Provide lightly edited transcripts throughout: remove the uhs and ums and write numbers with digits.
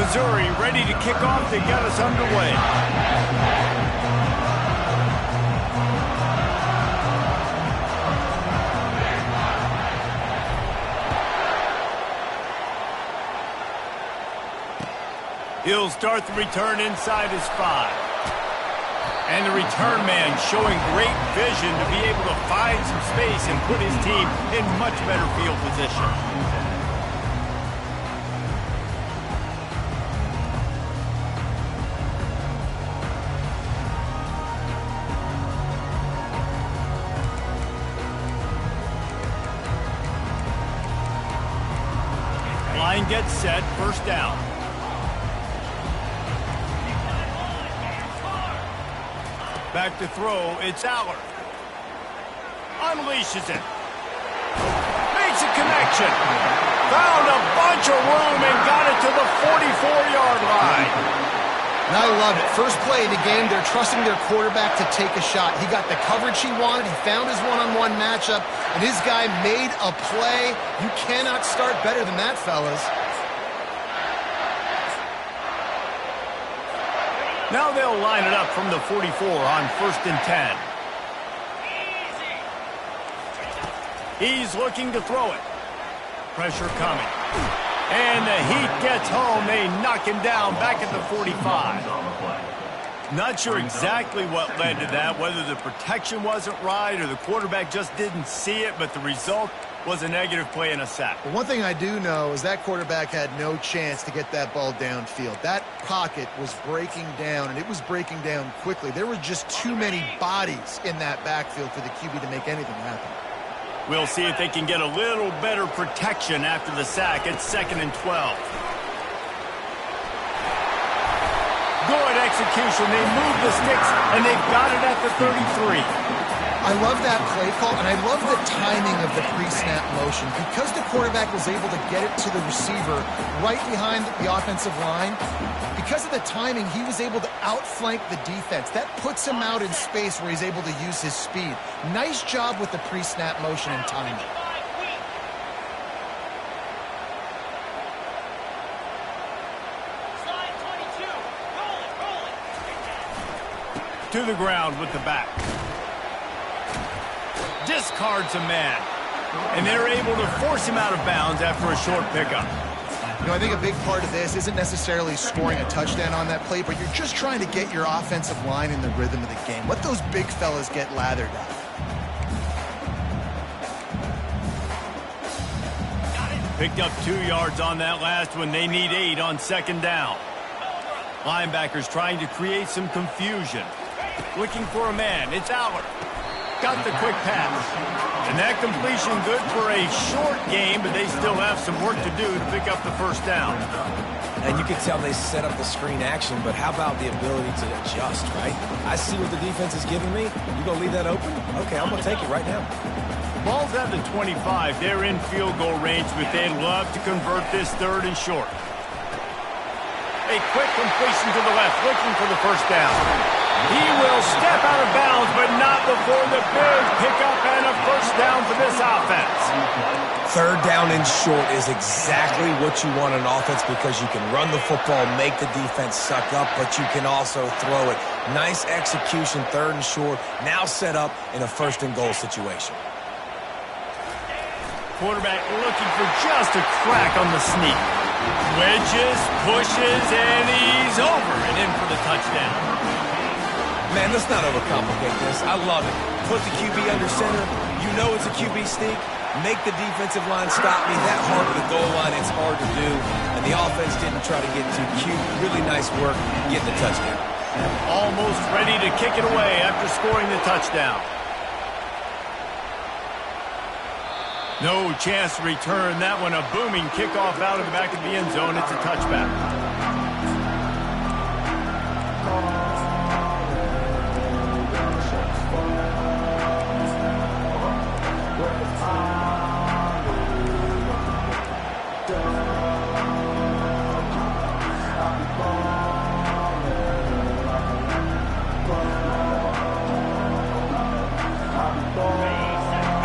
Missouri ready to kick off to get us underway. He'll start the return inside his 5. And the return man showing great vision to be able to find some space and put his team in much better field position. Line gets set, first down. Back to throw, it's Aller. Unleashes it. Makes a connection. Found a bunch of room and got it to the 44-yard line. And I love it. First play of the game, they're trusting their quarterback to take a shot. He got the coverage he wanted. He found his one-on-one matchup, and his guy made a play. You cannot start better than that, fellas. Now they'll line it up from the 44 on 1st and 10. He's looking to throw it. Pressure coming. And the heat gets home. They knock him down back at the 45. Not sure exactly what led to that, whether the protection wasn't right or the quarterback just didn't see it, but the result was a negative play and a sack. But one thing I do know is that quarterback had no chance to get that ball downfield. That pocket was breaking down, and it was breaking down quickly. There were just too many bodies in that backfield for the QB to make anything happen. We'll see if they can get a little better protection after the sack. It's 2nd and 12. Good execution. They move the sticks, and they've got it at the 33. I love that play call, and I love the timing of the pre-snap motion. Because the quarterback was able to get it to the receiver right behind the offensive line, because of the timing, he was able to outflank the defense. That puts him out in space where he's able to use his speed. Nice job with the pre-snap motion and timing. To the ground with the back. Discards a man. And they're able to force him out of bounds after a short pickup. You know, I think a big part of this isn't necessarily scoring a touchdown on that play, but you're just trying to get your offensive line in the rhythm of the game. Let those big fellas get lathered up. Picked up 2 yards on that last one. They need 8 on 2nd down. Linebackers trying to create some confusion. Looking for a man. It's Aller. Got the quick pass. And that completion good for a short game, but they still have some work to do to pick up the first down. And you can tell they set up the screen action, but how about the ability to adjust, right? I see what the defense is giving me. You gonna leave that open? Okay, I'm gonna take it right now. Ball's at the 25. They're in field goal range, but they'd love to convert this 3rd and short. A quick completion to the left, looking for the first down. He will step out of bounds, but not before the big pickup and a first down for this offense. 3rd down and short is exactly what you want on offense because you can run the football, make the defense suck up, but you can also throw it. Nice execution, 3rd and short, now set up in a 1st and goal situation. Quarterback looking for just a crack on the sneak. Wedges, pushes, and he's over and in for the touchdown. Man, let's not overcomplicate this. I love it. Put the QB under center. You know it's a QB sneak. Make the defensive line stop me. That hard to the goal line, it's hard to do. And the offense didn't try to get too cute. Really nice work getting the touchdown. Almost ready to kick it away after scoring the touchdown. No chance to return that one. A booming kickoff out of the back of the end zone. It's a touchback.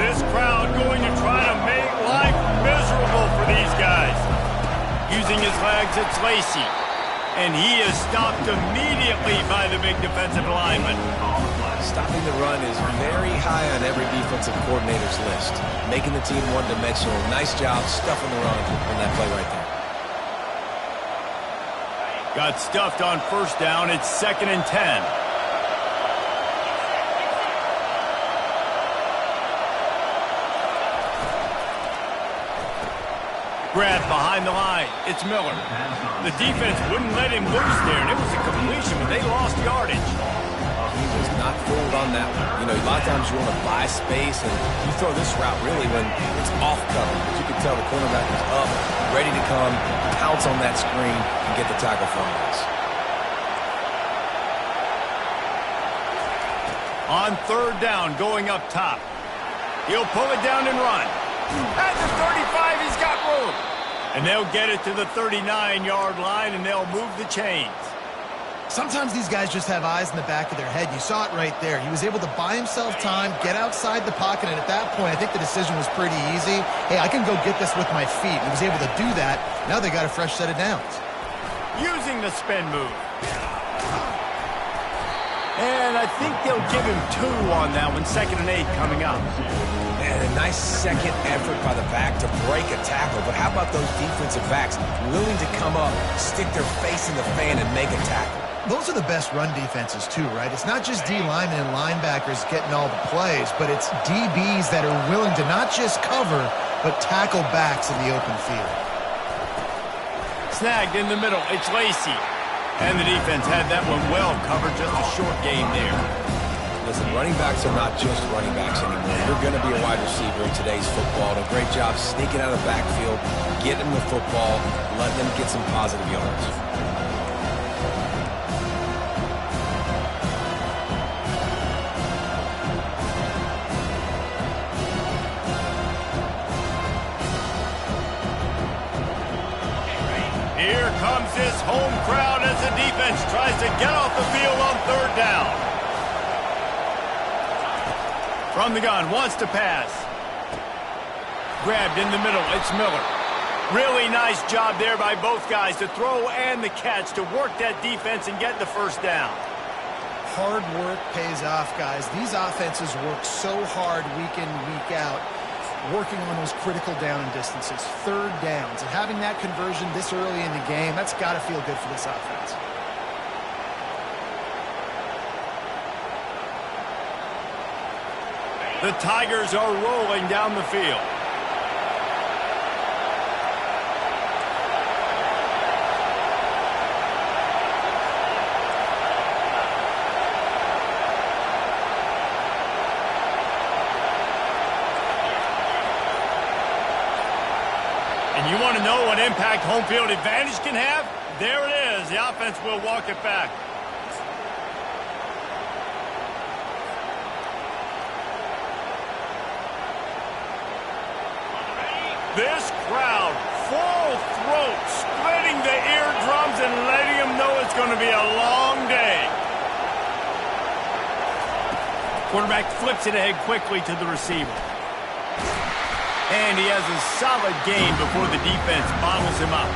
This crowd going to try to make life miserable for these guys. Using his legs, it's Lacey. And he is stopped immediately by the big defensive lineman. Stopping the run is very high on every defensive coordinator's list. Making the team one-dimensional. Nice job stuffing the run on that play right there. Got stuffed on first down. It's 2nd and 10. Grab behind the line. It's Miller. The defense wouldn't let him loose there, and it was a completion, but they lost yardage. He was not fooled on that one. You know, a lot of times you want to buy space, and you throw this route really when it's off cover. But you can tell the cornerback is up, ready to come, pounce on that screen, and get the tackle from us. On 3rd down, going up top. He'll pull it down and run. At the 35, he's got room. And they'll get it to the 39-yard line, and they'll move the chains. Sometimes these guys just have eyes in the back of their head. You saw it right there. He was able to buy himself time, get outside the pocket, and at that point, I think the decision was pretty easy. Hey, I can go get this with my feet. He was able to do that. Now they got a fresh set of downs. Using the spin move. And I think they'll give him 2 on that one. 2nd and 8 coming up. And a nice second effort by the back to break a tackle. But how about those defensive backs willing to come up, stick their face in the fan, and make a tackle? Those are the best run defenses too, right? It's not just D linemen and linebackers getting all the plays, but it's DBs that are willing to not just cover, but tackle backs in the open field. Snagged in the middle. It's Lacey. And the defense had that one well covered. Just a short game there. Listen, running backs are not just running backs anymore. You're going to be a wide receiver in today's football. And a great job sneaking out of the backfield, getting them the football, letting them get some positive yards. Here comes this home crowd as the defense tries to get off the field on 3rd down. From the gun, wants to pass. Grabbed in the middle, it's Miller. Really nice job there by both guys to throw and the catch to work that defense and get the first down. Hard work pays off, guys. These offenses work so hard week in, week out, working on those critical down and distances, 3rd downs. And having that conversion this early in the game, that's got to feel good for this offense. The Tigers are rolling down the field. And you want to know what impact home field advantage can have? There it is. The offense will walk it back. This crowd, full throat, splitting the eardrums and letting them know it's going to be a long day. Quarterback flips it ahead quickly to the receiver. And he has a solid gain before the defense bottles him up.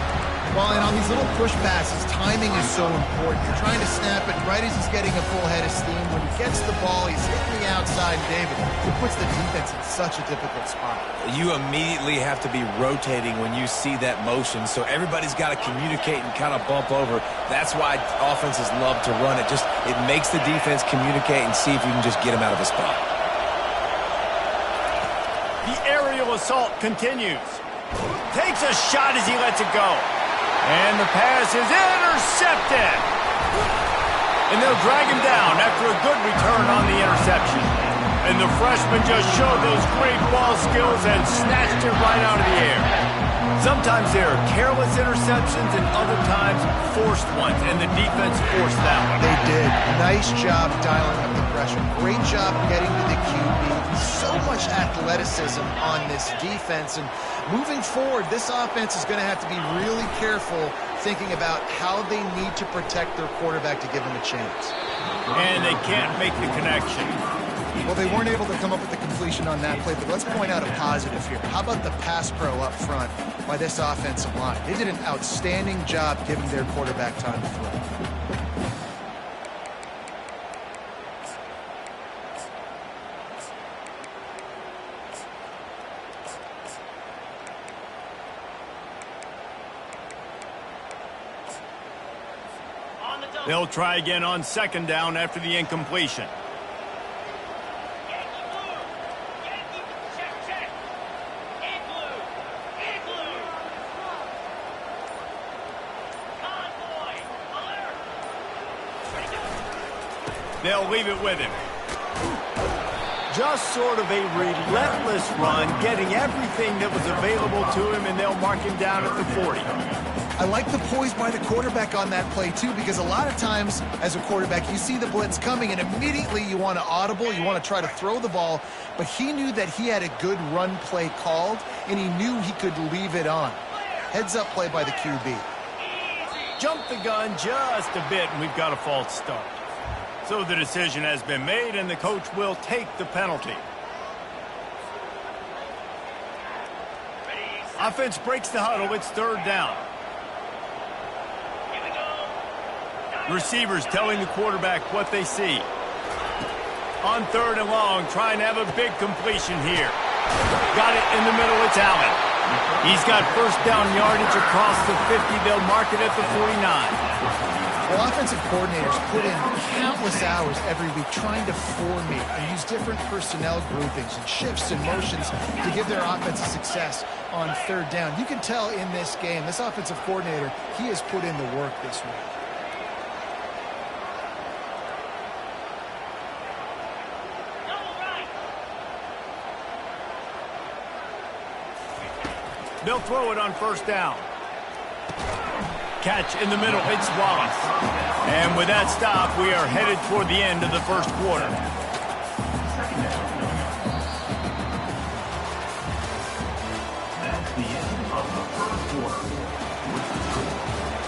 Well, and on these little push passes, timing is so important. You're trying to snap it right as he's getting a full head of steam. When he gets the ball, he's hitting the outside, David. It puts the defense in such a difficult spot. You immediately have to be rotating when you see that motion, so everybody's got to communicate and kind of bump over. That's why offenses love to run it. It makes the defense communicate and see if you can just get him out of a spot. The aerial assault continues. Takes a shot as he lets it go. And the pass is intercepted. And they'll drag him down after a good return on the interception. And the freshman just showed those great ball skills and snatched it right out of the air. Sometimes there are careless interceptions and other times forced ones, and the defense forced that one. They did. Nice job dialing up the pressure. Great job getting to the QB. So much athleticism on this defense. And moving forward, this offense is going to have to be really careful thinking about how they need to protect their quarterback to give him a chance. And they can't make the connection. Well, they weren't able to come up with the completion on that play, but let's point out a positive here. How about the pass pro up front by this offensive line? They did an outstanding job giving their quarterback time to throw. They'll try again on second down after the incompletion. They'll leave it with him. Just sort of a relentless run, getting everything that was available to him, and they'll mark him down at the 40. I like the poise by the quarterback on that play, too, because a lot of times as a quarterback, you see the blitz coming, and immediately you want to audible, you want to try to throw the ball, but he knew that he had a good run play called, and he knew he could leave it on. Heads-up play by the QB. Jumped the gun just a bit, and we've got a false start. So the decision has been made, and the coach will take the penalty. Offense breaks the huddle. It's third down. Receivers telling the quarterback what they see. On third and long, trying to have a big completion here. Got it in the middle. It's Allen. He's got first down yardage across the 50. They'll mark it at the 49. Well, offensive coordinators put in countless hours every week trying to formate and use different personnel groupings and shifts and motions to give their offense a success on third down. You can tell in this game, this offensive coordinator, he has put in the work this week. They'll throw it on first down. Catch in the middle. It's Wallace. And with that stop, we are headed toward the end of the first quarter. That's the end of the first quarter. With the score,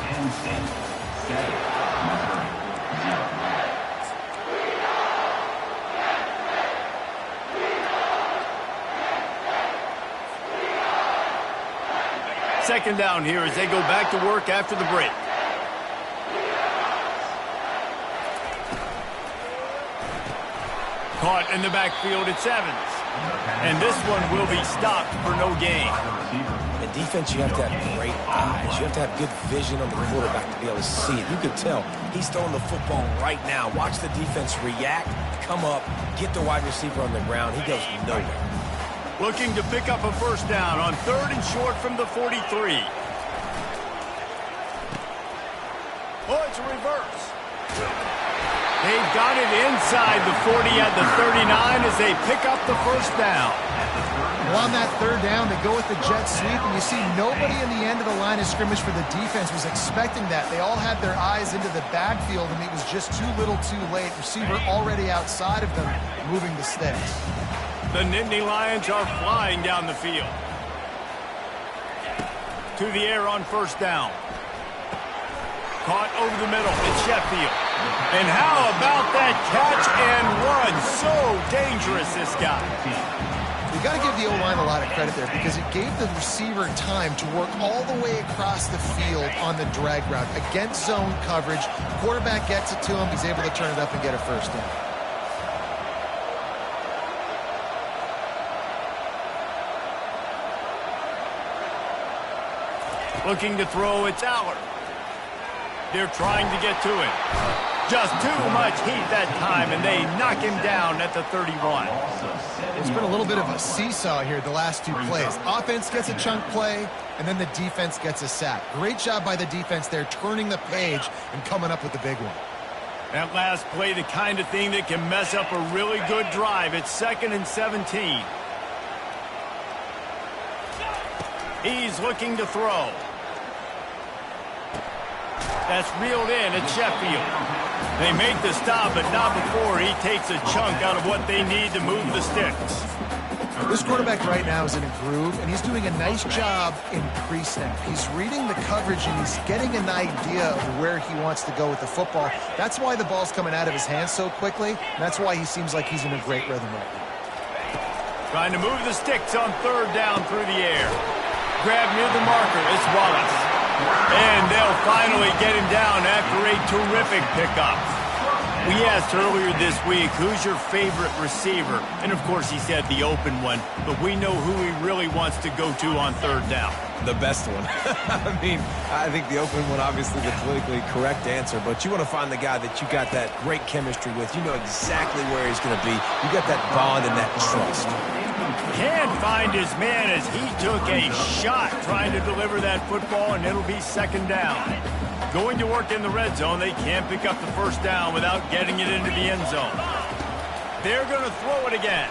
Penn State 7, Missouri 0. Second down here as they go back to work after the break. Caught in the backfield, it's Evans. And this one will be stopped for no gain. In defense, you have to have great eyes. You have to have good vision on the quarterback to be able to see it. You can tell he's throwing the football right now. Watch the defense react, come up, get the wide receiver on the ground. He goes nowhere. Looking to pick up a first down on third and short from the 43. Oh, it's a reverse. They've got it inside the 40 at the 39 as they pick up the first down. Well, on that third down, they go with the jet sweep, and you see nobody in the end of the line of scrimmage for the defense was expecting that. They all had their eyes into the backfield, and it was just too little too late. Receiver already outside of them, moving the sticks. The Nittany Lions are flying down the field. To the air on first down. Caught over the middle. It's Sheffield. And how about that catch and run? So dangerous, this guy. You got to give the O-line a lot of credit there because it gave the receiver time to work all the way across the field on the drag route against zone coverage. Quarterback gets it to him. He's able to turn it up and get a first down. Looking to throw, it's Allard. They're trying to get to him. Just too much heat that time, and they knock him down at the 31. It's been a little bit of a seesaw here the last two plays. Offense gets a chunk play, and then the defense gets a sack. Great job by the defense there, turning the page and coming up with the big one. That last play, the kind of thing that can mess up a really good drive. It's 2nd and 17. He's looking to throw. That's reeled in at Sheffield. They make the stop, but not before he takes a chunk out of what they need to move the sticks. This quarterback right now is in a groove, and he's doing a nice job in pre-snap. He's reading the coverage, and he's getting an idea of where he wants to go with the football. That's why the ball's coming out of his hands so quickly, and that's why he seems like he's in a great rhythm right now. Trying to move the sticks on third down through the air. Grab near the marker. It's Wallace. And they'll finally get him down after a terrific pickup. We asked earlier this week, who's your favorite receiver? And, of course, he said the open one. But we know who he really wants to go to on third down. The best one. I mean, I think the open one, obviously the politically correct answer, but you want to find the guy that you got that great chemistry with. You know exactly where he's going to be. You got that bond and that trust. Can't find his man as he took a shot trying to deliver that football, and it'll be second down. Going to work in the red zone, they can't pick up the first down without getting it into the end zone. They're going to throw it again.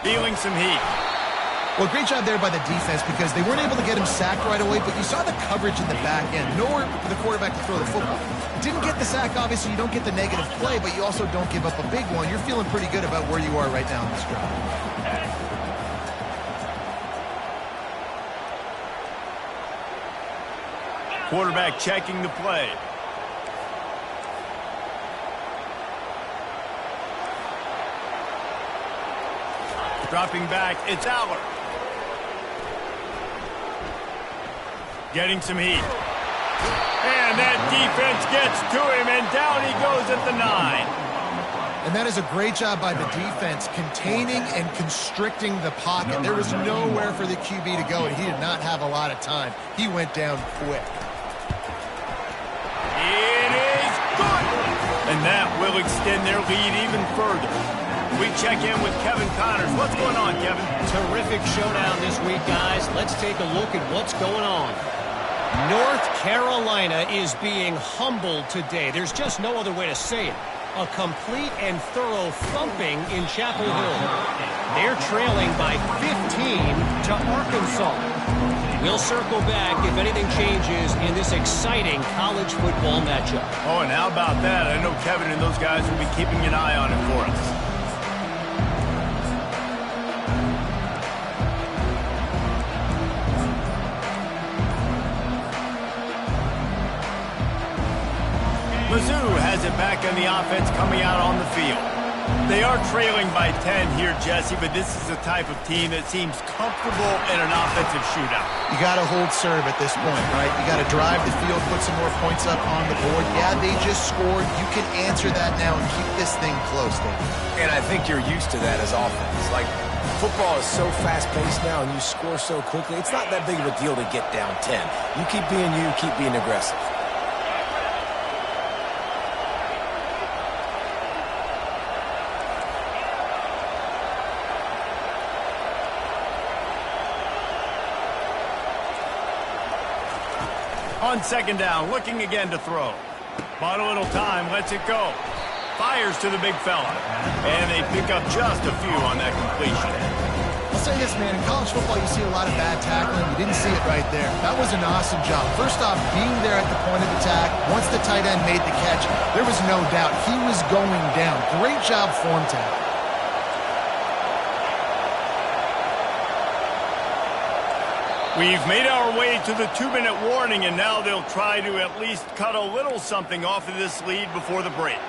Feeling some heat. Well, great job there by the defense because they weren't able to get him sacked right away, but you saw the coverage in the back end. Nowhere for the quarterback to throw the football. Didn't get the sack, obviously. You don't get the negative play, but you also don't give up a big one. You're feeling pretty good about where you are right now in this drive. Quarterback checking the play. Dropping back, it's Aller. Getting some heat. And that defense gets to him, and down he goes at the 9. And that is a great job by the defense, containing and constricting the pocket. There was nowhere for the QB to go, and he did not have a lot of time. He went down quick. It is good! And that will extend their lead even further. We check in with Kevin Connors. What's going on, Kevin? Terrific showdown this week, guys. Let's take a look at what's going on. North Carolina is being humbled today. There's just no other way to say it. A complete and thorough thumping in Chapel Hill. They're trailing by 15 to Arkansas. We'll circle back if anything changes in this exciting college football matchup. Oh, and how about that? I know Kevin and those guys will be keeping an eye on it for us. Mizzou has it back on the offense coming out on the field. They are trailing by 10 here, Jesse, but this is the type of team that seems comfortable in an offensive shootout. You got to hold serve at this point, right? You got to drive the field, put some more points up on the board. Yeah, they just scored. You can answer that now and keep this thing close, Dave. And I think you're used to that as offense. Like, football is so fast-paced now and you score so quickly, it's not that big of a deal to get down 10. You keep being you, keep being aggressive. On second down, looking again to throw. Bought a little time, lets it go. Fires to the big fella. And they pick up just a few on that completion. I'll say this, man. In college football, you see a lot of bad tackling. You didn't see it right there. That was an awesome job. First off, being there at the point of attack. Once the tight end made the catch, there was no doubt he was going down. Great job form tackle. We've made our way to the 2-minute warning, and now they'll try to at least cut a little something off of this lead before the break.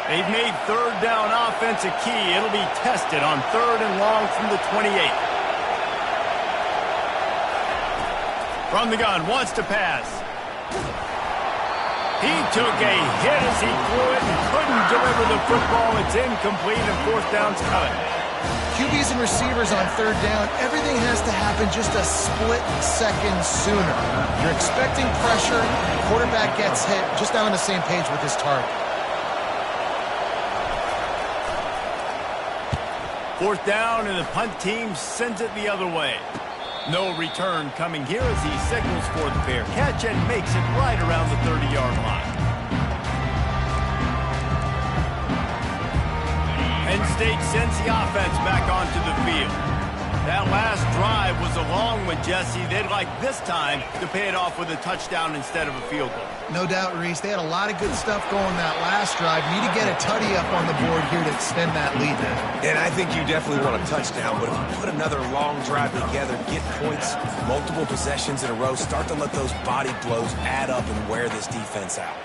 They've made third down offense a key. It'll be tested on third and long from the 28. From the gun, wants to pass. He took a hit as he threw it and couldn't deliver the football. It's incomplete and fourth down's cut. QBs and receivers on third down, everything has to happen just a split second sooner. You're expecting pressure, quarterback gets hit, just not on the same page with his target. Fourth down, and the punt team sends it the other way. No return coming here as he signals for the fair catch and makes it right around the 30-yard line. Penn State sends the offense back onto the field. That last drive was a long one, Jesse. They'd like this time to pay it off with a touchdown instead of a field goal. No doubt, Reese. They had a lot of good stuff going that last drive. Need to get a tutty up on the board here to extend that lead. And I think you definitely want a touchdown, but if you put another long drive together, get points, multiple possessions in a row, start to let those body blows add up and wear this defense out.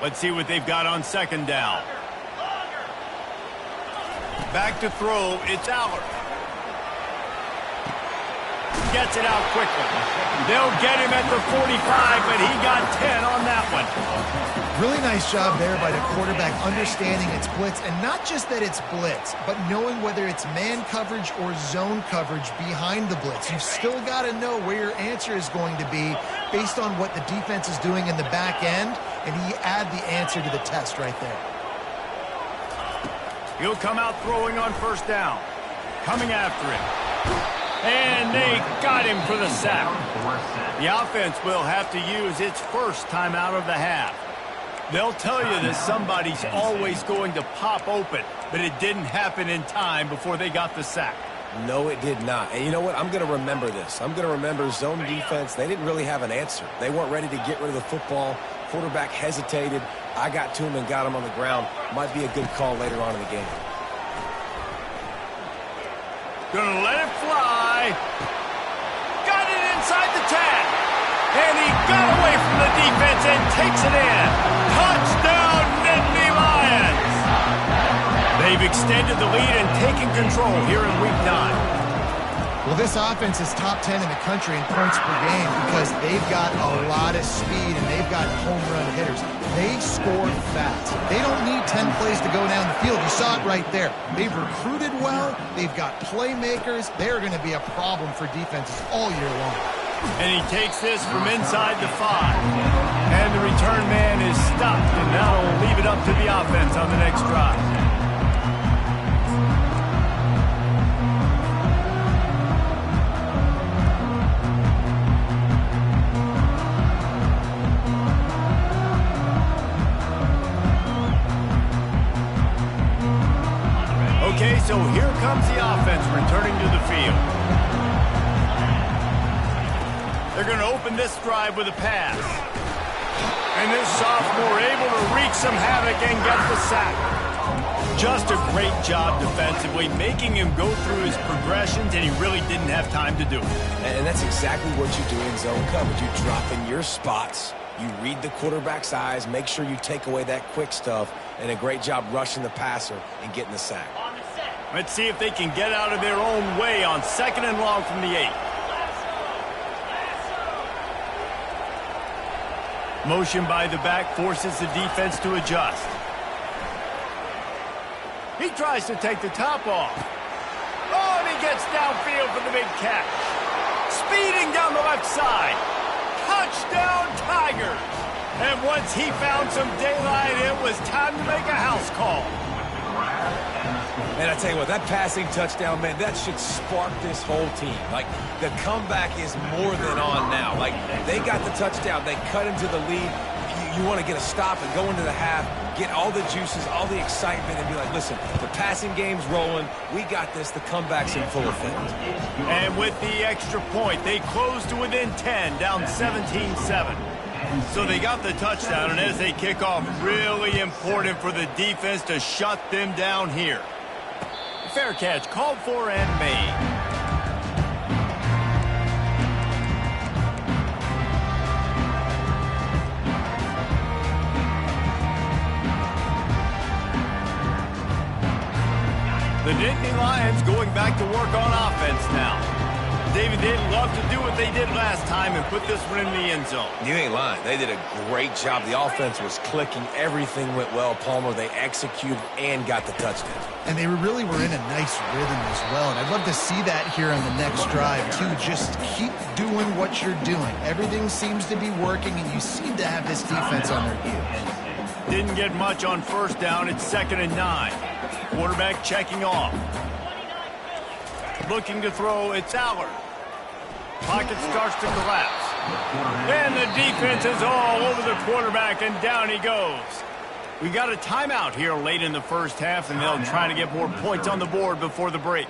Let's see what they've got on second down. Back to throw, it's Allard. Gets it out quickly. They'll get him at the 45, but he got 10 on that one. Really nice job there by the quarterback understanding it's blitz, and not just that it's blitz, but knowing whether it's man coverage or zone coverage behind the blitz. You've still got to know where your answer is going to be based on what the defense is doing in the back end, and he add the answer to the test right there. He'll come out throwing on first down. Coming after him. And they got him for the sack. The offense will have to use its first timeout of the half. They'll tell you that somebody's always going to pop open, but it didn't happen in time before they got the sack. No, it did not. And you know what? I'm going to remember this. I'm going to remember zone defense. They didn't really have an answer. They weren't ready to get rid of the football. Quarterback hesitated. I got to him and got him on the ground. Might be a good call later on in the game. Gonna let it fly. Got it inside the 10. And he got away from the defense and takes it in. Touchdown, Nittany Lions. They've extended the lead and taken control here in Week 9. Well, this offense is top 10 in the country in points per game because they've got a lot of speed and they've got home run hitters. They score fast. They don't need 10 plays to go down the field. You saw it right there. They've recruited well. They've got playmakers. They're going to be a problem for defenses all year long. And he takes this from inside the 5. And the return man is stopped, and now will leave it up to the offense on the next drive. Okay, so here comes the offense returning to the field. They're going to open this drive with a pass. And this sophomore able to wreak some havoc and get the sack. Just a great job defensively, making him go through his progressions, and he really didn't have time to do it. And that's exactly what you do in zone coverage. You drop in your spots. You read the quarterback's eyes, make sure you take away that quick stuff, and a great job rushing the passer and getting the sack. Let's see if they can get out of their own way on second and long from the 8. Motion by the back forces the defense to adjust. He tries to take the top off. Oh, and he gets downfield for the big catch. Speeding down the left side. Touchdown, Tigers. And once he found some daylight, it was time to make a house call. Man, I tell you what, that passing touchdown, man, that should spark this whole team. Like, the comeback is more than on now. Like, they got the touchdown. They cut into the lead. You want to get a stop and go into the half, get all the juices, all the excitement, and be like, listen, the passing game's rolling. We got this. The comeback's in full effect. And with the extra point, they close to within 10, down 17-7. So they got the touchdown, and as they kick off, really important for the defense to shut them down here. Fair catch called for and made. The Nittany Lions going back to work on offense now. David, they'd love to do what they did last time and put this one in the end zone. You ain't lying. They did a great job. The offense was clicking. Everything went well, Palmer. They executed and got the touchdown. And they really were in a nice rhythm as well. And I'd love to see that here on the next drive, too. Just keep doing what you're doing. Everything seems to be working, and you seem to have this defense on their heels. Didn't get much on first down. It's 2nd and 9. Quarterback checking off. Looking to throw, it's Allard. Pocket starts to collapse. And the defense is all over the quarterback, and down he goes. We got a timeout here late in the first half, and they'll try to get more points on the board before the break.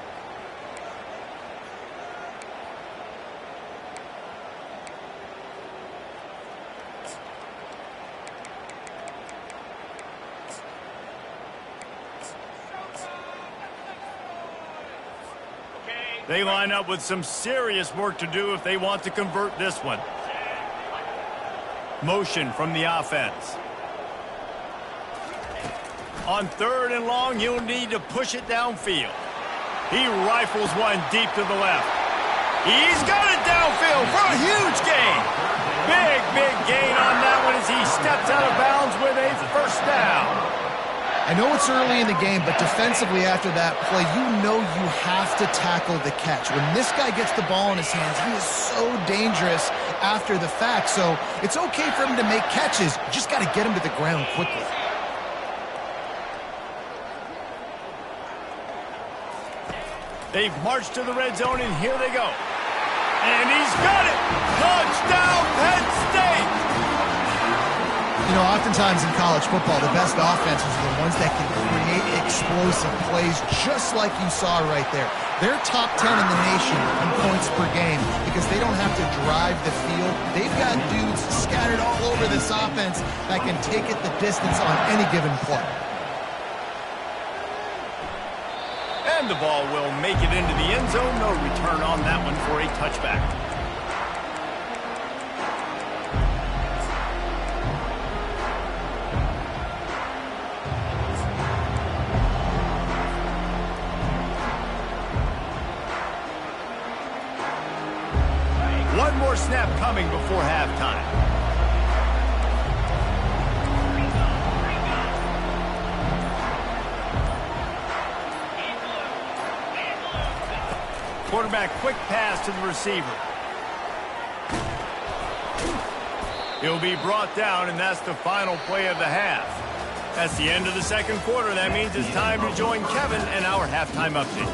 They line up with some serious work to do if they want to convert this one. Motion from the offense. On 3rd and long, you'll need to push it downfield. He rifles one deep to the left. He's got it downfield for a huge gain. Big gain on that one as he steps out of bounds with a first down. I know it's early in the game, but defensively after that play, you know you have to tackle the catch. When this guy gets the ball in his hands, he is so dangerous after the fact. So it's okay for him to make catches. You just got to get him to the ground quickly. They've marched to the red zone, and here they go. And he's got it! Touchdown, Penn State! You know, oftentimes in college football, the best offenses are the ones that can create explosive plays, just like you saw right there. They're top 10 in the nation in points per game because they don't have to drive the field. They've got dudes scattered all over this offense that can take it the distance on any given play. And the ball will make it into the end zone. No return on that one for a touchback. One more snap coming before halftime. Quarterback, quick pass to the receiver. He'll be brought down, and that's the final play of the half. That's the end of the second quarter. That means it's time to join Kevin and our halftime update.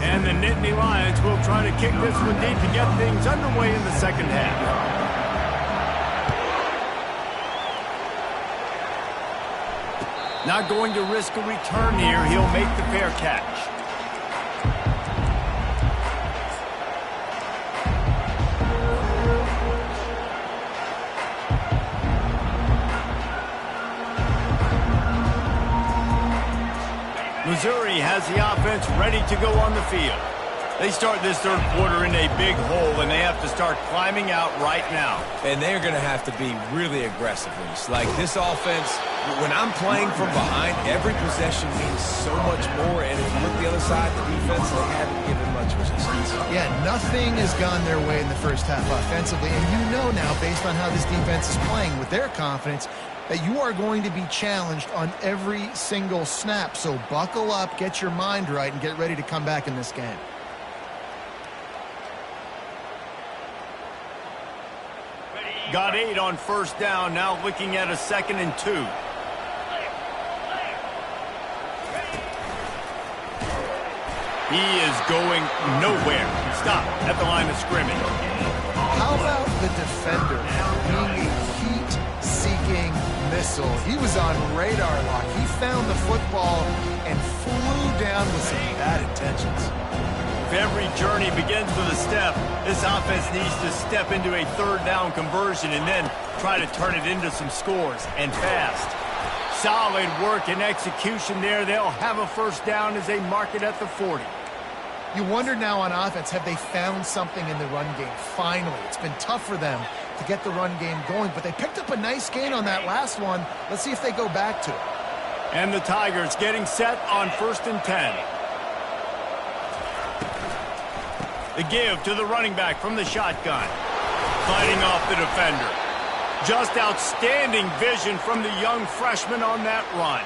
And the Nittany Lions will try to kick this one deep to get things underway in the second half. Not going to risk a return here. He'll make the fair catch. Missouri has the offense ready to go on the field. They start this third quarter in a big hole, and they have to start climbing out right now. And they're going to have to be really aggressive. Like this offense, when I'm playing from behind, every possession means so much more. And if you look the other side, the defense, they haven't given much resistance. Yeah, nothing has gone their way in the first half offensively. And you know now, based on how this defense is playing with their confidence, that you are going to be challenged on every single snap. So buckle up, get your mind right, and get ready to come back in this game. Got 8 on first down, now looking at a 2nd and 2. He is going nowhere. Stop at the line of scrimmage. How about the defender being a heat-seeking missile? He was on radar lock. He found the football and flew down with some bad intentions. If every journey begins with a step, this offense needs to step into a third down conversion and then try to turn it into some scores, and fast. Solid work and execution there. They'll have a first down as they mark it at the 40. You wonder now on offense, have they found something in the run game? Finally, it's been tough for them to get the run game going, but they picked up a nice gain on that last one. Let's see if they go back to it. And the Tigers getting set on 1st and 10. The give to the running back from the shotgun. Fighting off the defender. Just outstanding vision from the young freshman on that run.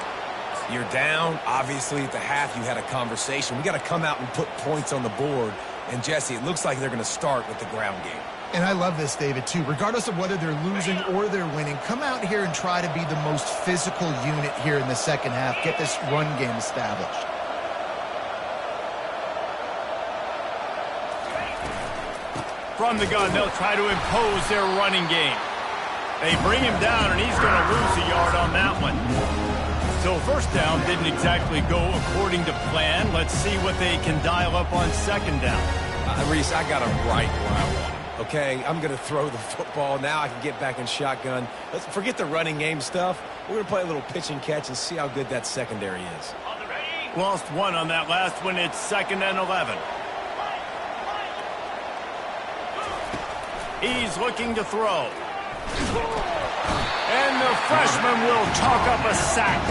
You're down. Obviously, at the half, you had a conversation. We got to come out and put points on the board. And, Jesse, it looks like they're going to start with the ground game. And I love this, David, too. Regardless of whether they're losing or they're winning, come out here and try to be the most physical unit here in the second half. Get this run game established. From the gun, they'll try to impose their running game. They bring him down, and he's going to lose a yard on that one. So first down didn't exactly go according to plan. Let's see what they can dial up on second down. Reese, I got him right where I want him. Okay, I'm going to throw the football. Now I can get back in shotgun. Let's forget the running game stuff. We're going to play a little pitch and catch and see how good that secondary is. Lost one on that last one. It's 2nd and 11. He's looking to throw. And the freshman will chalk up a sack.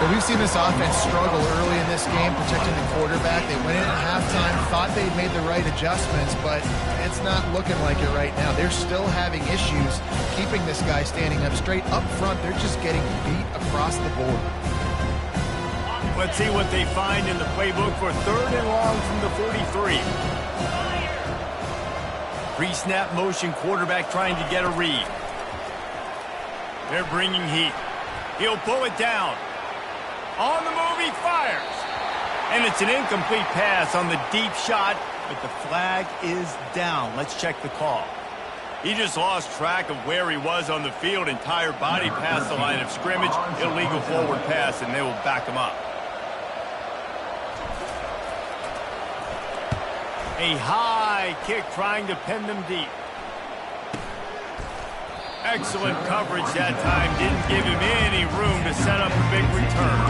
Well, we've seen this offense struggle early in this game protecting the quarterback. They went in at halftime, thought they'd made the right adjustments, but it's not looking like it right now. They're still having issues keeping this guy standing up straight. Up front, they're just getting beat across the board. Let's see what they find in the playbook for 3rd and long from the 43. Pre-snap motion, quarterback trying to get a read. They're bringing heat. He'll pull it down. On the move, he fires. And it's an incomplete pass on the deep shot, but the flag is down. Let's check the call. He just lost track of where he was on the field. Entire body past the line of scrimmage. Illegal forward pass, and they will back him up. A high kick trying to pin them deep. Excellent coverage that time. Didn't give him any room to set up a big return.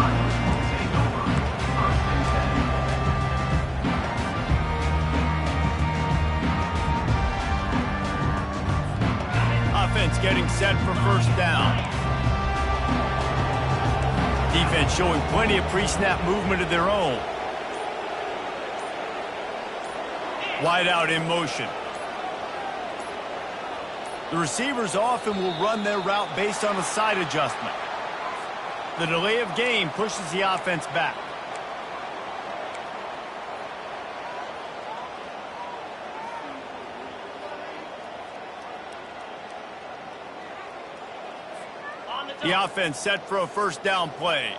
Offense getting set for 1st down. Defense showing plenty of pre-snap movement of their own. Wide out in motion. The receivers often will run their route based on a side adjustment. The delay of game pushes the offense back. The offense set for a 1st down play.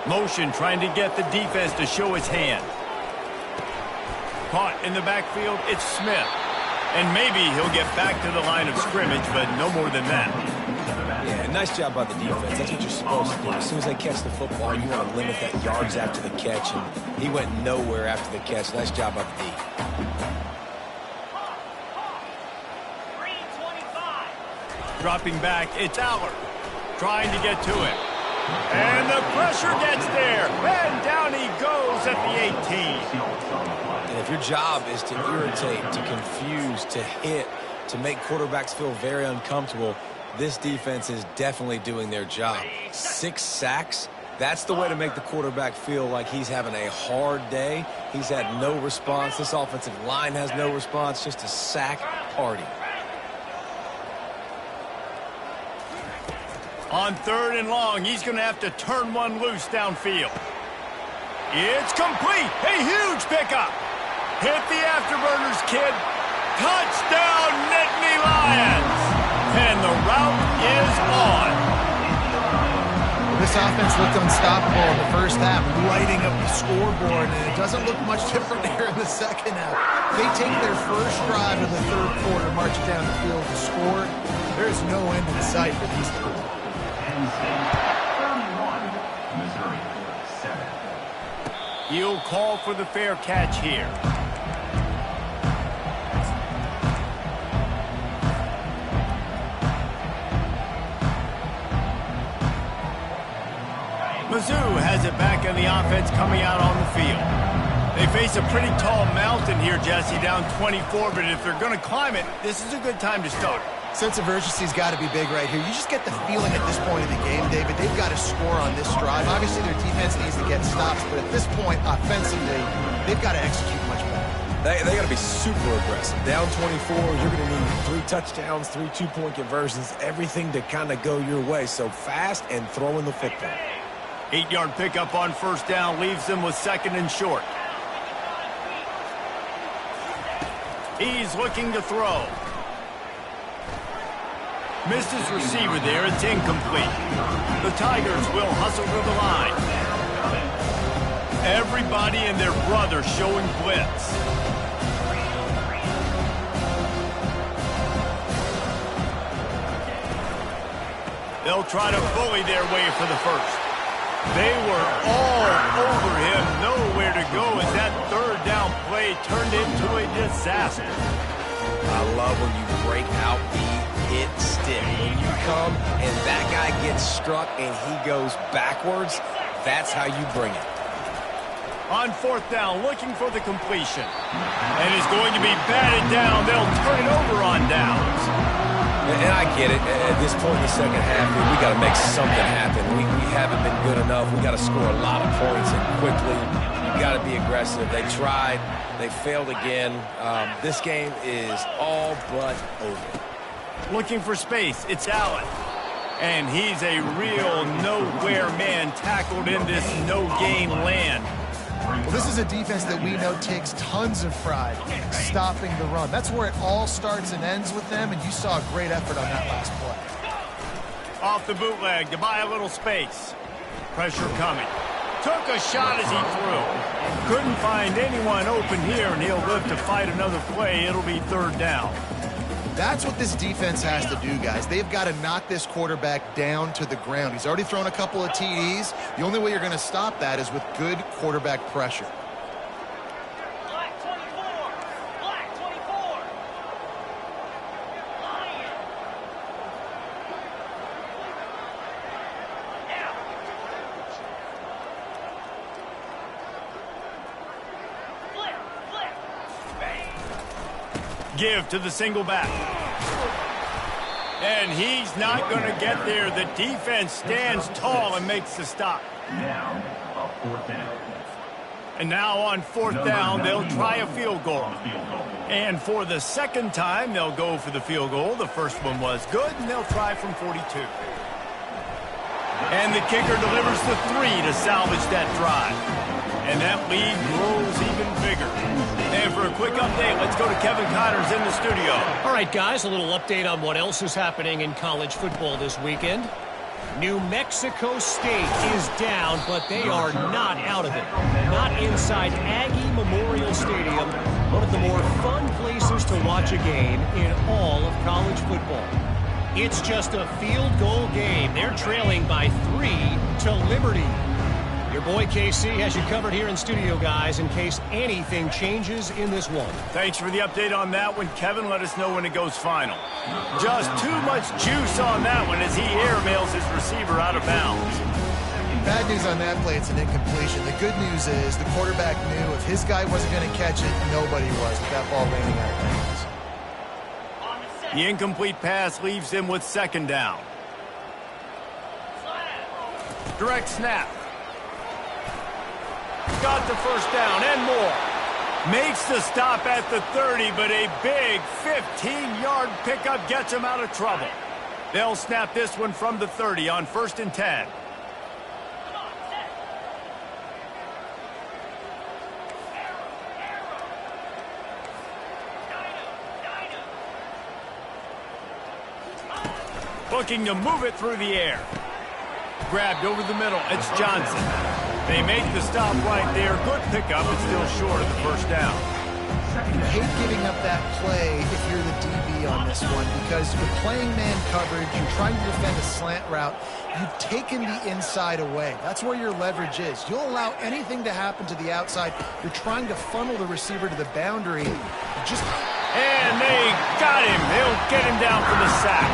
Motion trying to get the defense to show his hand. Caught in the backfield, it's Smith. And maybe he'll get back to the line of scrimmage, but no more than that. Yeah, nice job by the defense. That's what you're supposed to do. As soon as they catch the football, you want to limit that yards after the catch, and he went nowhere after the catch. Nice job by the D. Dropping back, it's Aller. Trying to get to it. And the pressure gets there. And down he goes at the 18. And if your job is to irritate, to confuse, to hit, to make quarterbacks feel very uncomfortable, this defense is definitely doing their job. 6 sacks, that's the way to make the quarterback feel like he's having a hard day. He's had no response. This offensive line has no response, just a sack party. On 3rd and long, he's going to have to turn one loose downfield. It's complete. A huge pickup. Hit the afterburners, kid. Touchdown, Nittany Lions. And the route is on. This offense looked unstoppable in the 1st half, lighting up the scoreboard, and it doesn't look much different here in the 2nd half. They take their 1st drive of the 3rd quarter, march down the field to score. There is no end in sight for these three. Missouri 7. He'll call for the fair catch here. Mizzou has it back in the offense coming out on the field. They face a pretty tall mountain here, Jesse, down 24, but if they're going to climb it, this is a good time to start. Sense of urgency's got to be big right here. You just get the feeling at this point in the game, David, they've got to score on this drive. Obviously, their defense needs to get stops, but at this point, offensively, they've got to execute much better. They got to be super aggressive. Down 24, you're going to need 3 touchdowns, 3 two-point conversions, everything to kind of go your way. So fast and throwing the football. 8-yard pickup on 1st down leaves them with 2nd and short. He's looking to throw. Missed his receiver there. It's incomplete. The Tigers will hustle to the line. Everybody and their brother showing blitz. They'll try to bully their way for the 1st. They were all over him. Nowhere to go as that 3rd down play turned into a disaster. I love when you break out the hit stick. When you come and that guy gets struck and he goes backwards, that's how you bring it. On fourth down, looking for the completion. And is going to be batted down. They'll turn it over on downs. And I get it. At this point in the second half, we got to make something happen. We haven't been good enough. We got to score a lot of points and quickly. You got to be aggressive. They tried. They failed again. This game is all but over. Looking for space. It's Allen. And he's a real nowhere man tackled in this no-gain land. Well, this is a defense that we know takes tons of pride stopping the run. That's where it all starts and ends with them, and you saw a great effort on that last play. Off the bootleg to buy a little space. Pressure coming. Took a shot as he threw. Couldn't find anyone open here, and he'll live to fight another play. It'll be third down. That's what this defense has to do, guys. They've got to knock this quarterback down to the ground. He's already thrown a couple of TDs. The only way you're going to stop that is with good quarterback pressure. Black 24. Black 24. Lion. Give to the single back. And he's not going to get there. The defense stands tall and makes the stop. Now, a fourth down. And now on fourth down, they'll try a field goal. And for the second time, they'll go for the field goal. The first one was good, and they'll try from 42. And the kicker delivers the 3 to salvage that drive. And that lead grows even bigger. And for a quick update, let's go to Kevin Connors in the studio. All right, guys, a little update on what else is happening in college football this weekend. New Mexico State is down, but they are not out of it. Not inside Aggie Memorial Stadium, one of the more fun places to watch a game in all of college football. It's just a field goal game. They're trailing by 3 to Liberty. Your boy KC has you covered here in studio, guys, in case anything changes in this one. Thanks for the update on that one, Kevin. Let us know when it goes final. Just too much juice on that one as he airmails his receiver out of bounds. Bad news on that play, it's an incompletion. The good news is the quarterback knew if his guy wasn't going to catch it, nobody was with that ball landing out of bounds. The incomplete pass leaves him with second down. Direct snap. Got the first down and more. Makes the stop at the 30, but a big 15-yard pickup gets him out of trouble. They'll snap this one from the 30 on 1st and 10. Looking to move it through the air. Grabbed over the middle. It's Johnson. They make the stop right there. Good pickup, but still short of the first down. You hate giving up that play if you're the DB on this one because you're playing man coverage, you're trying to defend a slant route, you've taken the inside away. That's where your leverage is. You'll allow anything to happen to the outside. You're trying to funnel the receiver to the boundary. And they got him. They'll get him down for the sack.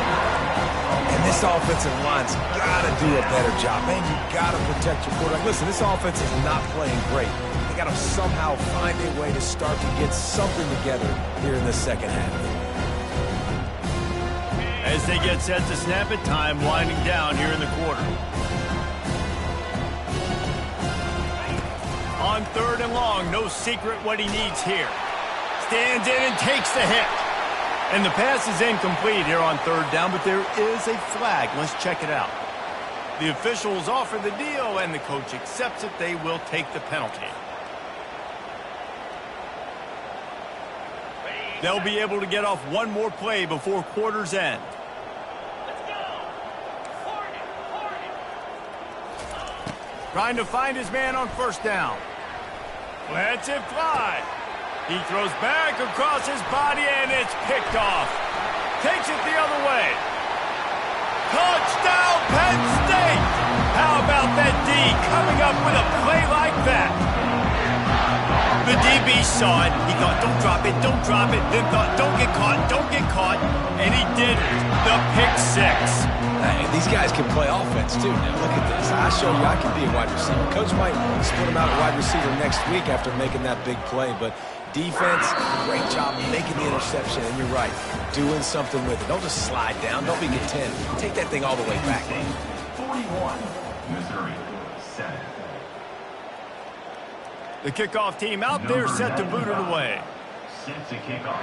And this offensive line's got to do a better job. Man, you got to protect your quarterback. Listen, this offense is not playing great. They got to somehow find a way to start to get something together here in the second half. As they get set to snap it, time winding down here in the quarter. On 3rd and long, no secret what he needs here. Stands in and takes the hit. And the pass is incomplete here on 3rd down, but there is a flag. Let's check it out. The officials offer the deal, and the coach accepts it. They will take the penalty. They'll be able to get off one more play before quarter's end. Trying to find his man on 1st down. Lets it fly. He throws back across his body, and it's picked off. Takes it the other way. Touchdown, Penn State! How about that D coming up with a play like that? The DB saw it. He thought, don't drop it, don't drop it. Then thought, don't get caught, don't get caught. And he did it. The pick 6. And these guys can play offense, too. Now, look at this. I showed you I can be a wide receiver. Coach might split him out at wide receiver next week after making that big play. But defense, great job making the interception. And you're right, doing something with it. Don't just slide down. Don't be content. Take that thing all the way back. 41, Missouri, 7. The kickoff team out there set to boot it away. Set to kick off.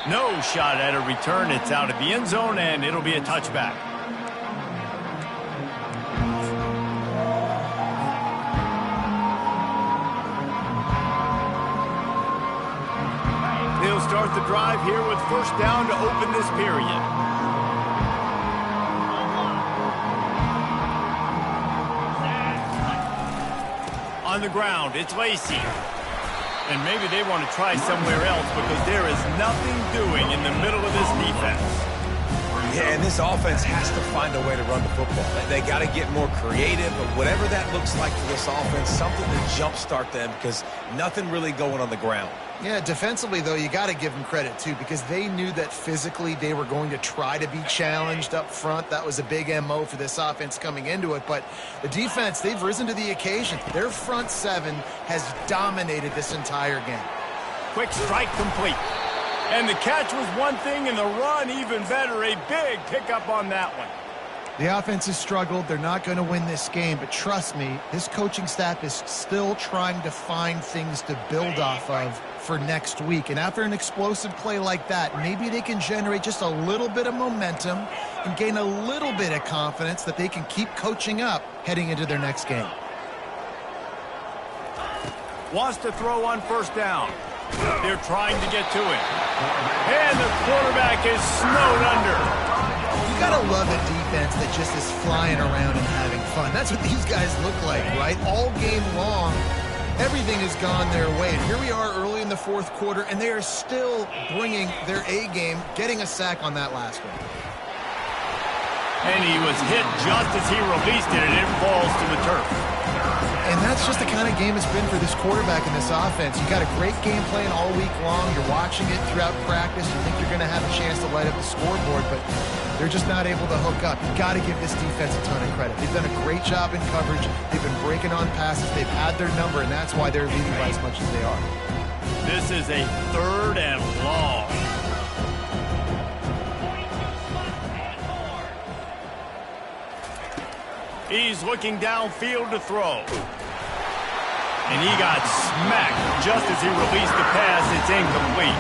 No shot at a return. It's out of the end zone, and it'll be a touchback. They'll start the drive here with first down to open this period. On the ground, it's Lacey. And maybe they want to try somewhere else because there is nothing doing in the middle of this defense. Yeah, and this offense has to find a way to run the football. They got to get more creative, but whatever that looks like for this offense, something to jumpstart them because nothing really going on the ground. Yeah, defensively, though, you got to give them credit, too, because they knew that physically they were going to try to be challenged up front. That was a big MO for this offense coming into it. But the defense, they've risen to the occasion. Their front seven has dominated this entire game. Quick strike complete. And the catch was one thing, and the run even better. A big pickup on that one. The offense has struggled. They're not going to win this game, but trust me, this coaching staff is still trying to find things to build off of for next week. And after an explosive play like that, maybe they can generate just a little bit of momentum and gain a little bit of confidence that they can keep coaching up heading into their next game. Wants to throw on first down. They're trying to get to it. And the quarterback is snowed under. You gotta love a defense that just is flying around and having fun. That's what these guys look like, right? All game long, everything has gone their way. And here we are early in the fourth quarter, and they are still bringing their A game, getting a sack on that last one. And he was hit just as he released it, and it falls to the turf. And that's just the kind of game it's been for this quarterback in this offense. You got a great game plan all week long. You're watching it throughout practice. You think you're going to have a chance to light up the scoreboard, but they're just not able to hook up. You got to give this defense a ton of credit. They've done a great job in coverage. They've been breaking on passes. They've had their number, and that's why they're leading by as much as they are. This is a 3rd and long. He's looking downfield to throw. And he got smacked just as he released the pass. It's incomplete.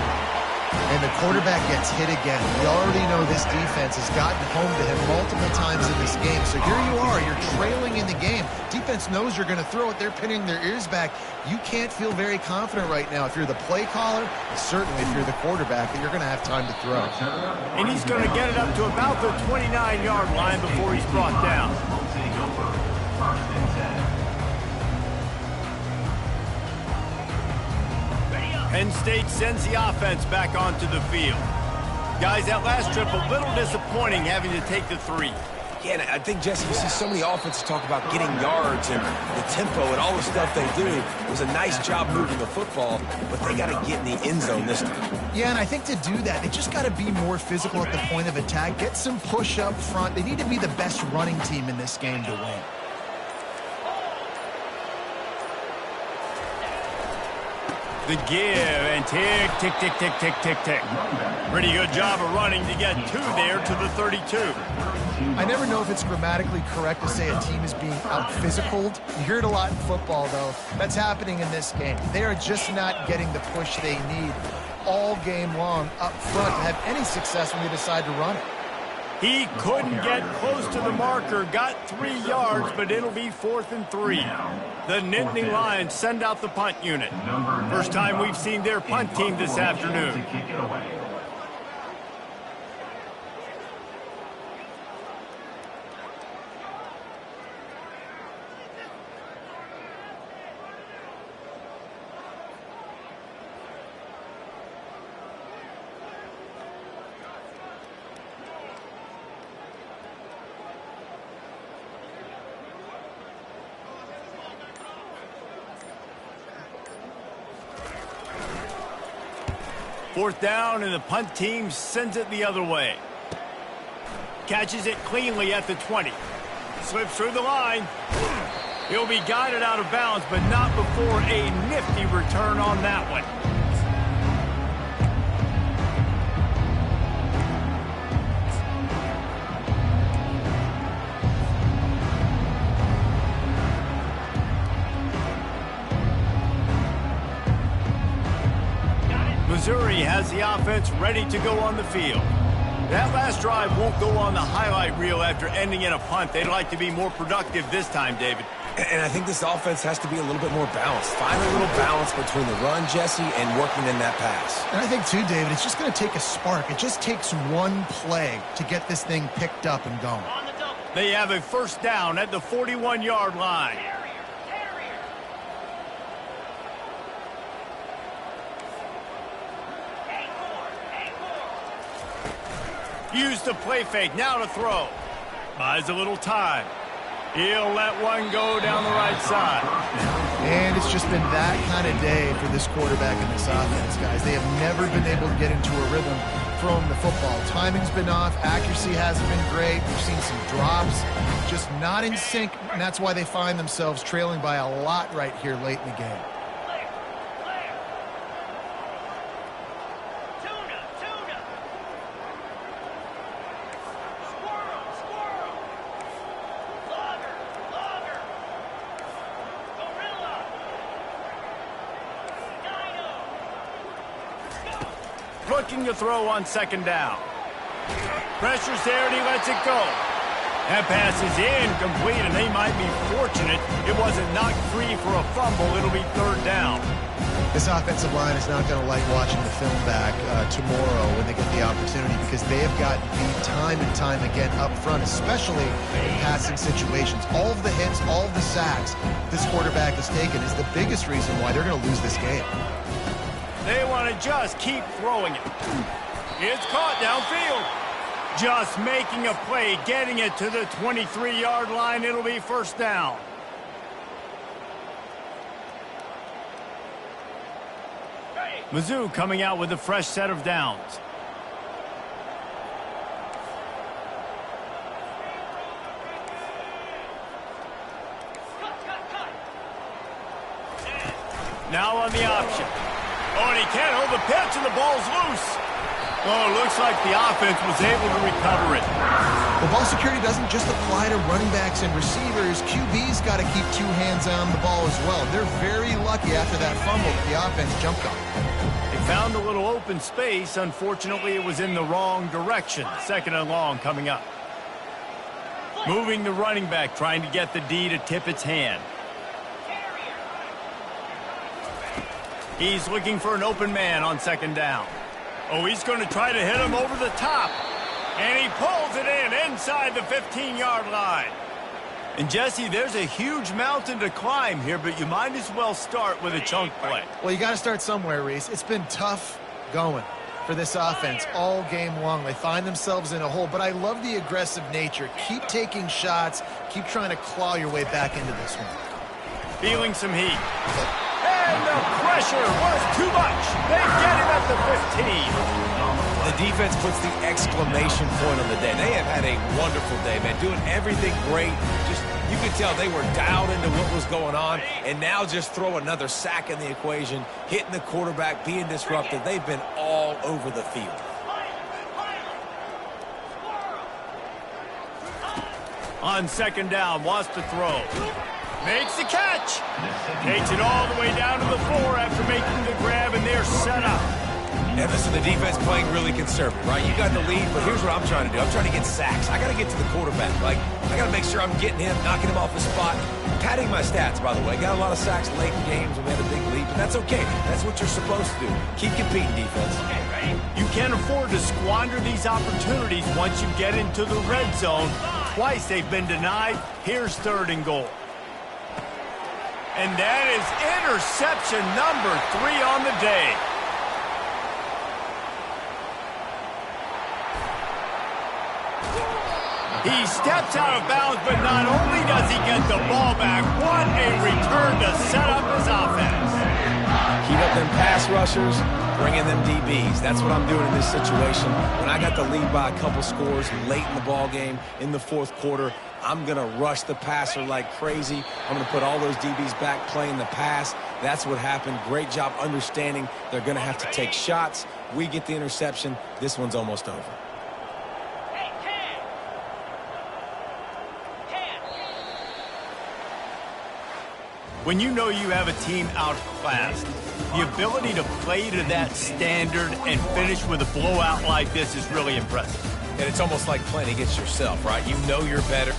And the quarterback gets hit again. We already know this defense has gotten home to him multiple times in this game. So here you are. You're trailing in the game. Defense knows you're going to throw it. They're pinning their ears back. You can't feel very confident right now if you're the play caller, and certainly if you're the quarterback, that you're going to have time to throw. And he's going to get it up to about the 29-yard line before he's brought down. Penn State sends the offense back onto the field. Guys, that last trip a little disappointing having to take the 3. Yeah, and I think, Jesse, you see so many offenses talk about getting yards and the tempo and all the stuff they do. It was a nice job moving the football, but they got to get in the end zone this time. Yeah, and I think to do that, they just got to be more physical at the point of attack, get some push up front. They need to be the best running team in this game to win. The give and tick, tick, tick, tick, tick, tick, tick. Pretty good job of running to get 2 there to the 32. I never know if it's grammatically correct to say a team is being out-physicaled. You hear it a lot in football, though. That's happening in this game. They are just not getting the push they need all game long up front to have any success when they decide to run it. He couldn't get close to the marker, got 3 yards, but it'll be 4th and 3. The Nittany Lions send out the punt unit. First time we've seen their punt team this afternoon. 4th down, and the punt team sends it the other way. Catches it cleanly at the 20. Slips through the line. He'll be guided out of bounds, but not before a nifty return on that one. Missouri has the offense ready to go on the field. That last drive won't go on the highlight reel after ending in a punt. They'd like to be more productive this time, David. And I think this offense has to be a little bit more balanced. Find a little balance between the run, Jesse, and working in that pass. And I think, too, David, it's just going to take a spark. It just takes one play to get this thing picked up and going. On the double. They have a 1st down at the 41-yard line. Use the play fake, now to throw. Buys a little time. He'll let one go down the right side. And it's just been that kind of day for this quarterback and this offense, guys. They have never been able to get into a rhythm throwing the football. Timing's been off. Accuracy hasn't been great. We've seen some drops. Just not in sync, and that's why they find themselves trailing by a lot right here late in the game. Looking to throw on 2nd down. Pressure's there and he lets it go. That pass is incomplete, and they might be fortunate it wasn't knocked free for a fumble. It'll be 3rd down. This offensive line is not going to like watching the film back tomorrow when they get the opportunity, because they have gotten beat time and time again up front, especially in passing situations. All of the hits, all of the sacks this quarterback has taken is the biggest reason why they're going to lose this game. They want to just keep throwing it. It's caught downfield. Just making a play, getting it to the 23-yard line. It'll be 1st down. Mizzou coming out with a fresh set of downs. Now on the option. Oh, and he can't hold the pitch, and the ball's loose. Oh, it looks like the offense was able to recover it. Well, ball security doesn't just apply to running backs and receivers. QB's got to keep 2 hands on the ball as well. They're very lucky after that fumble that the offense jumped on. They found a little open space. Unfortunately, it was in the wrong direction. 2nd and long coming up. Moving the running back, trying to get the D to tip its hand. He's looking for an open man on 2nd down. Oh, he's going to try to hit him over the top. And he pulls it in inside the 15-yard line. And, Jesse, there's a huge mountain to climb here, but you might as well start with a chunk play. Well, you got to start somewhere, Reese. It's been tough going for this offense all game long. They find themselves in a hole, but I love the aggressive nature. Keep taking shots. Keep trying to claw your way back into this one. Feeling some heat. And the pressure was too much. They get him at the 15. The defense puts the exclamation point on the day. They have had a wonderful day, man. Doing everything great. Just, you could tell they were dialed into what was going on. And now just throw another sack in the equation, hitting the quarterback, being disruptive. They've been all over the field. On 2nd down, wants to throw. Makes the catch. Takes it all the way down to the 4 after making the grab, and they're set up. And listen, the defense playing really conservative, right? You got the lead, but here's what I'm trying to do. I'm trying to get sacks. I got to get to the quarterback. Like, I got to make sure I'm getting him, knocking him off the spot. Padding my stats, by the way. Got a lot of sacks late in games when we had a big lead, but that's okay. That's what you're supposed to do. Keep competing, defense. You can't afford to squander these opportunities once you get into the red zone. Twice they've been denied. Here's 3rd and goal. And that is interception number 3 on the day. He steps out of bounds, but not only does he get the ball back, what a return to set up his offense. Keep up them pass rushers. Bring in them DBs. That's what I'm doing in this situation. When I got the lead by a couple scores late in the ball game, in the fourth quarter, I'm going to rush the passer like crazy. I'm going to put all those DBs back playing the pass. That's what happened. Great job understanding they're going to have to take shots. We get the interception. This one's almost over. When you know you have a team outclassed, the ability to play to that standard and finish with a blowout like this is really impressive. And it's almost like playing against yourself, right? You know you're better.